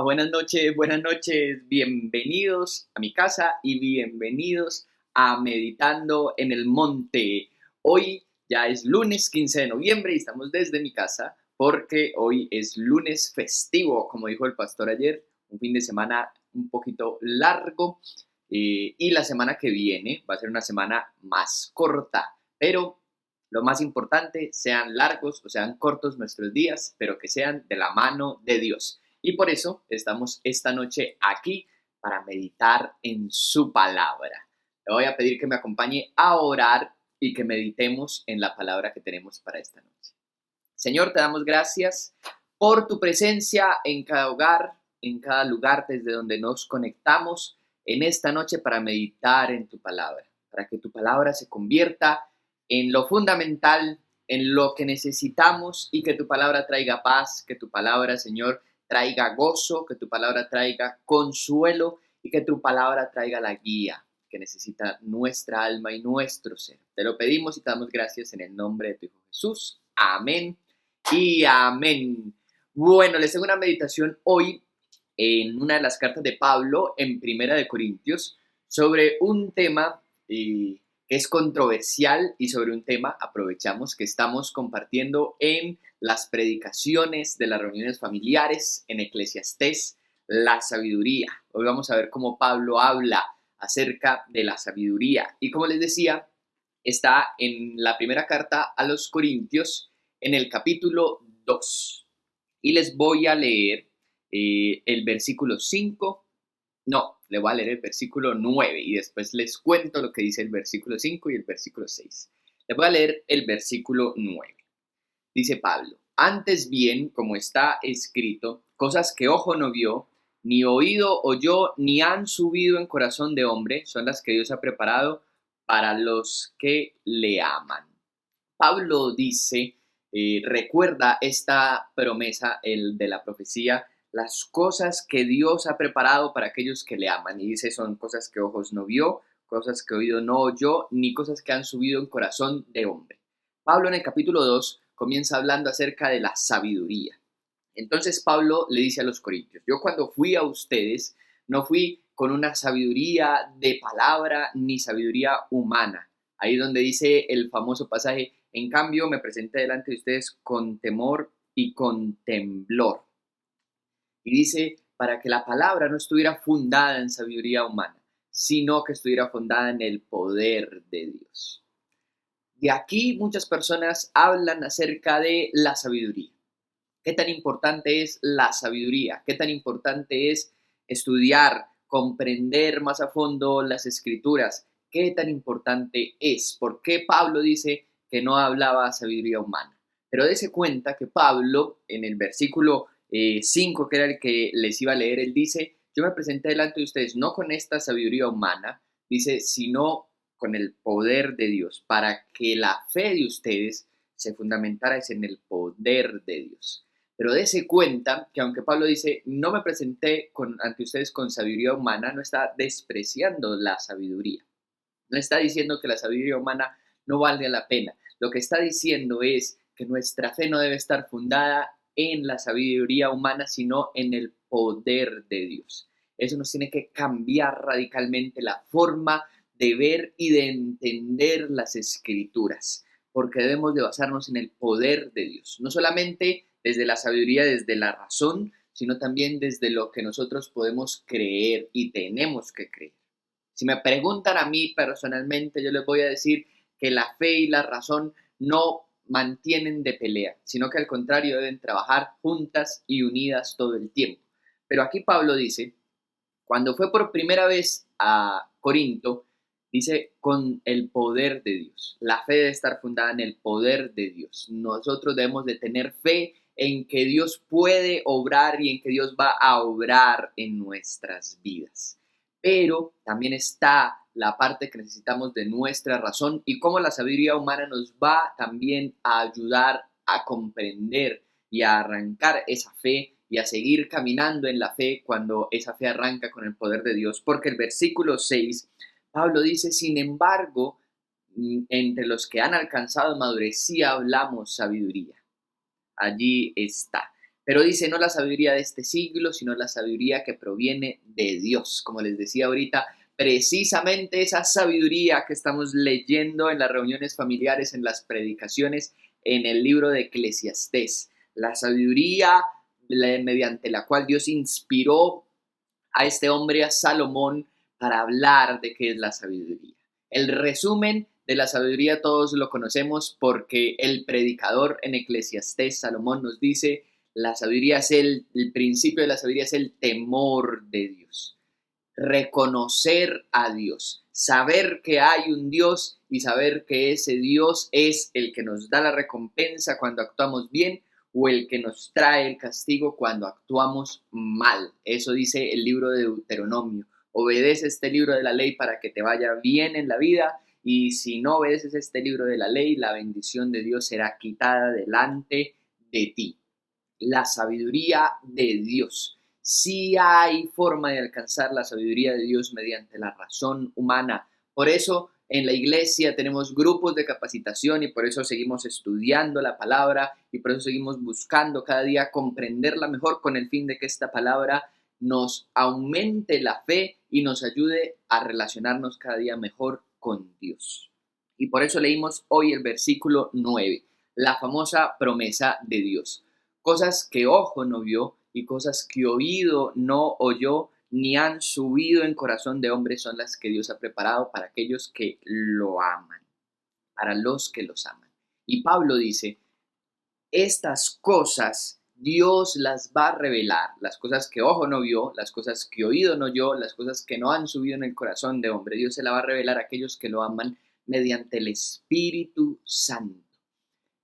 Buenas noches, bienvenidos a mi casa y bienvenidos a Meditando en el Monte. Hoy ya es lunes 15 de noviembre y estamos desde mi casa porque hoy es lunes festivo, como dijo el pastor ayer, un fin de semana un poquito largo y la semana que viene va a ser una semana más corta, pero lo más importante, sean largos o sean cortos nuestros días, pero que sean de la mano de Dios. Y por eso estamos esta noche aquí para meditar en su palabra. Le voy a pedir que me acompañe a orar y que meditemos en la palabra que tenemos para esta noche. Señor, te damos gracias por tu presencia en cada hogar, en cada lugar desde donde nos conectamos en esta noche para meditar en tu palabra, para que tu palabra se convierta en lo fundamental, en lo que necesitamos y que tu palabra traiga paz, que tu palabra, Señor, traiga gozo, que tu palabra traiga consuelo y que tu palabra traiga la guía que necesita nuestra alma y nuestro ser. Te lo pedimos y te damos gracias en el nombre de tu Hijo Jesús. Amén y amén. Bueno, les tengo una meditación hoy en una de las cartas de Pablo en Primera de Corintios sobre un tema que es controversial y sobre un tema, aprovechamos que estamos compartiendo en las predicaciones de las reuniones familiares en Eclesiastés, la sabiduría. Hoy vamos a ver cómo Pablo habla acerca de la sabiduría. Y como les decía, está en la primera carta a los Corintios, en el capítulo 2. Y les voy a leer el versículo 5. No, le voy a leer el versículo 9 y después les cuento lo que dice el versículo 5 y el versículo 6. Les voy a leer el versículo 9. Dice Pablo: antes bien, como está escrito, cosas que ojo no vio, ni oído oyó, ni han subido en corazón de hombre, son las que Dios ha preparado para los que le aman. Pablo dice, recuerda esta promesa, el de la profecía, las cosas que Dios ha preparado para aquellos que le aman. Y dice, son cosas que ojos no vio, cosas que oído no oyó, ni cosas que han subido en corazón de hombre. Pablo en el capítulo 2 comienza hablando acerca de la sabiduría. Entonces Pablo le dice a los corintios, yo cuando fui a ustedes, no fui con una sabiduría de palabra ni sabiduría humana. Ahí donde dice el famoso pasaje, en cambio me presenté delante de ustedes con temor y con temblor. Y dice, para que la palabra no estuviera fundada en sabiduría humana, sino que estuviera fundada en el poder de Dios. De aquí muchas personas hablan acerca de la sabiduría. ¿Qué tan importante es la sabiduría? ¿Qué tan importante es estudiar, comprender más a fondo las escrituras? ¿Qué tan importante es? ¿Por qué Pablo dice que no hablaba sabiduría humana? Pero dése cuenta que Pablo, en el versículo 5, que era el que les iba a leer, él dice, yo me presenté delante de ustedes no con esta sabiduría humana, dice, sino con el poder de Dios, para que la fe de ustedes se fundamentara en el poder de Dios. Pero dése cuenta que aunque Pablo dice, no me presenté ante ustedes con sabiduría humana, no está despreciando la sabiduría. No está diciendo que la sabiduría humana no valga la pena. Lo que está diciendo es que nuestra fe no debe estar fundada en la sabiduría humana, sino en el poder de Dios. Eso nos tiene que cambiar radicalmente la forma de ver y de entender las escrituras, porque debemos de basarnos en el poder de Dios, no solamente desde la sabiduría, desde la razón, sino también desde lo que nosotros podemos creer y tenemos que creer. Si me preguntan a mí personalmente, yo les voy a decir que la fe y la razón no mantienen de pelea, sino que al contrario deben trabajar juntas y unidas todo el tiempo. Pero aquí Pablo dice, cuando fue por primera vez a Corinto, dice con el poder de Dios. La fe debe estar fundada en el poder de Dios. Nosotros debemos de tener fe en que Dios puede obrar y en que Dios va a obrar en nuestras vidas. Pero también está la parte que necesitamos de nuestra razón y cómo la sabiduría humana nos va también a ayudar a comprender y a arrancar esa fe y a seguir caminando en la fe cuando esa fe arranca con el poder de Dios. Porque el versículo 6, Pablo dice, sin embargo, entre los que han alcanzado madurez sí hablamos sabiduría. Allí está. Pero dice, no la sabiduría de este siglo, sino la sabiduría que proviene de Dios. Como les decía ahorita, precisamente esa sabiduría que estamos leyendo en las reuniones familiares, en las predicaciones, en el libro de Eclesiastés. La sabiduría mediante la cual Dios inspiró a este hombre, a Salomón, para hablar de qué es la sabiduría. El resumen de la sabiduría todos lo conocemos porque el predicador en Eclesiastés, Salomón, nos dice, la sabiduría es el principio de la sabiduría es el temor de Dios. Reconocer a Dios, saber que hay un Dios y saber que ese Dios es el que nos da la recompensa cuando actuamos bien o el que nos trae el castigo cuando actuamos mal. Eso dice el libro de Deuteronomio. Obedece este libro de la ley para que te vaya bien en la vida, y si no obedeces este libro de la ley, la bendición de Dios será quitada delante de ti. La sabiduría de Dios. Sí hay forma de alcanzar la sabiduría de Dios mediante la razón humana. Por eso en la iglesia tenemos grupos de capacitación y por eso seguimos estudiando la palabra y por eso seguimos buscando cada día comprenderla mejor con el fin de que esta palabra nos aumente la fe y nos ayude a relacionarnos cada día mejor con Dios. Y por eso leímos hoy el versículo 9, la famosa promesa de Dios. Cosas que ojo no vio y cosas que oído no oyó, ni han subido en corazón de hombre, son las que Dios ha preparado para aquellos que lo aman, para los que los aman. Y Pablo dice, estas cosas Dios las va a revelar, las cosas que ojo no vio, las cosas que oído no oyó, las cosas que no han subido en el corazón de hombre. Dios se la va a revelar a aquellos que lo aman mediante el Espíritu Santo.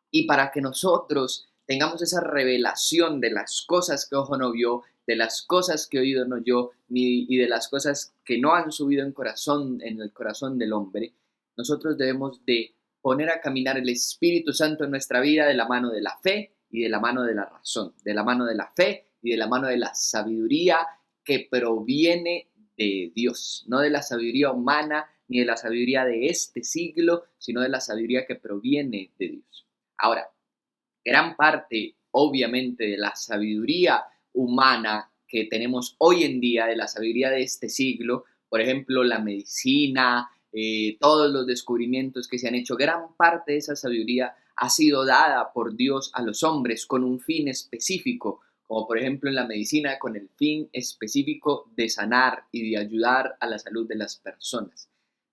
Y para que nosotros tengamos esa revelación de las cosas que ojo no vio, de las cosas que oído no oyó, y de las cosas que no han subido en el corazón del hombre, nosotros debemos de poner a caminar el Espíritu Santo en nuestra vida de la mano de la fe y de la mano de la razón, de la mano de la fe y de la mano de la sabiduría que proviene de Dios, no de la sabiduría humana ni de la sabiduría de este siglo, sino de la sabiduría que proviene de Dios. Ahora, gran parte, obviamente, de la sabiduría humana que tenemos hoy en día, de la sabiduría de este siglo, por ejemplo, la medicina, todos los descubrimientos que se han hecho, gran parte de esa sabiduría ha sido dada por Dios a los hombres con un fin específico, como por ejemplo en la medicina con el fin específico de sanar y de ayudar a la salud de las personas.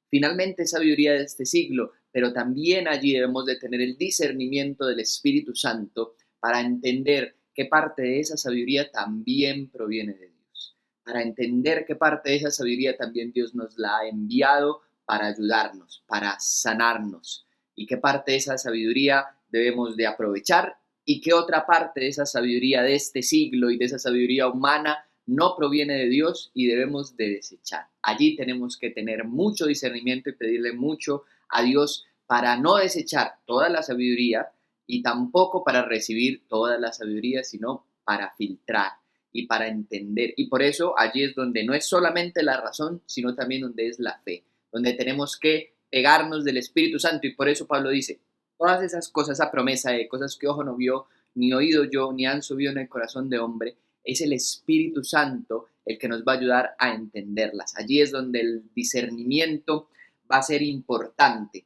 Finalmente, sabiduría de este siglo, pero también allí debemos de tener el discernimiento del Espíritu Santo para entender qué parte de esa sabiduría también proviene de Dios, para entender qué parte de esa sabiduría también Dios nos la ha enviado para ayudarnos, para sanarnos, y qué parte de esa sabiduría debemos de aprovechar y qué otra parte de esa sabiduría de este siglo y de esa sabiduría humana no proviene de Dios y debemos de desechar. Allí tenemos que tener mucho discernimiento y pedirle mucho a Dios para no desechar toda la sabiduría y tampoco para recibir toda la sabiduría, sino para filtrar y para entender. Y por eso allí es donde no es solamente la razón, sino también donde es la fe, donde tenemos que pegarnos del Espíritu Santo. Y por eso Pablo dice, todas esas cosas, esa promesa de cosas que ojo no vio, ni oído yo, ni han subido en el corazón de hombre, es el Espíritu Santo el que nos va a ayudar a entenderlas. Allí es donde el discernimiento va a ser importante.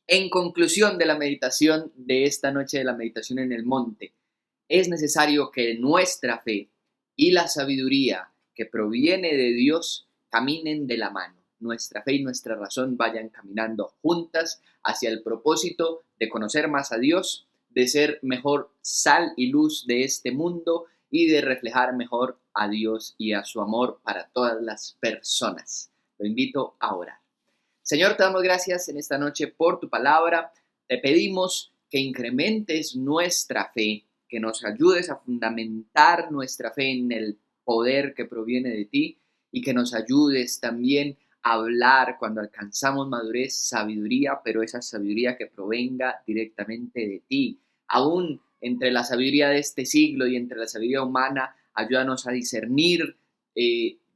En conclusión de la meditación de esta noche, de la meditación en el monte, es necesario que nuestra fe y la sabiduría que proviene de Dios caminen de la mano. Nuestra fe y nuestra razón vayan caminando juntas hacia el propósito de conocer más a Dios, de ser mejor sal y luz de este mundo y de reflejar mejor a Dios y a su amor para todas las personas. Lo invito a orar. Señor, te damos gracias en esta noche por tu palabra. Te pedimos que incrementes nuestra fe, que nos ayudes a fundamentar nuestra fe en el poder que proviene de ti y que nos ayudes también a hablar cuando alcanzamos madurez, sabiduría, pero esa sabiduría que provenga directamente de ti. Aún entre la sabiduría de este siglo y entre la sabiduría humana, ayúdanos a discernir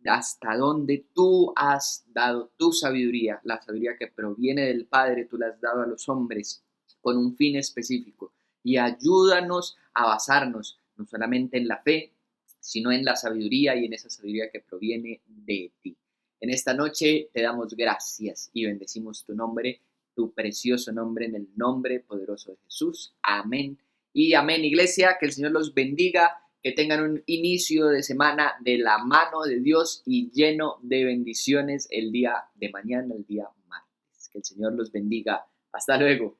hasta dónde tú has dado tu sabiduría, la sabiduría que proviene del Padre, tú la has dado a los hombres con un fin específico. Y ayúdanos a basarnos no solamente en la fe, sino en la sabiduría y en esa sabiduría que proviene de ti. En esta noche te damos gracias y bendecimos tu nombre, tu precioso nombre, en el nombre poderoso de Jesús. Amén y amén, iglesia. Que el Señor los bendiga, que tengan un inicio de semana de la mano de Dios y lleno de bendiciones el día de mañana, el día martes. Que el Señor los bendiga. Hasta luego.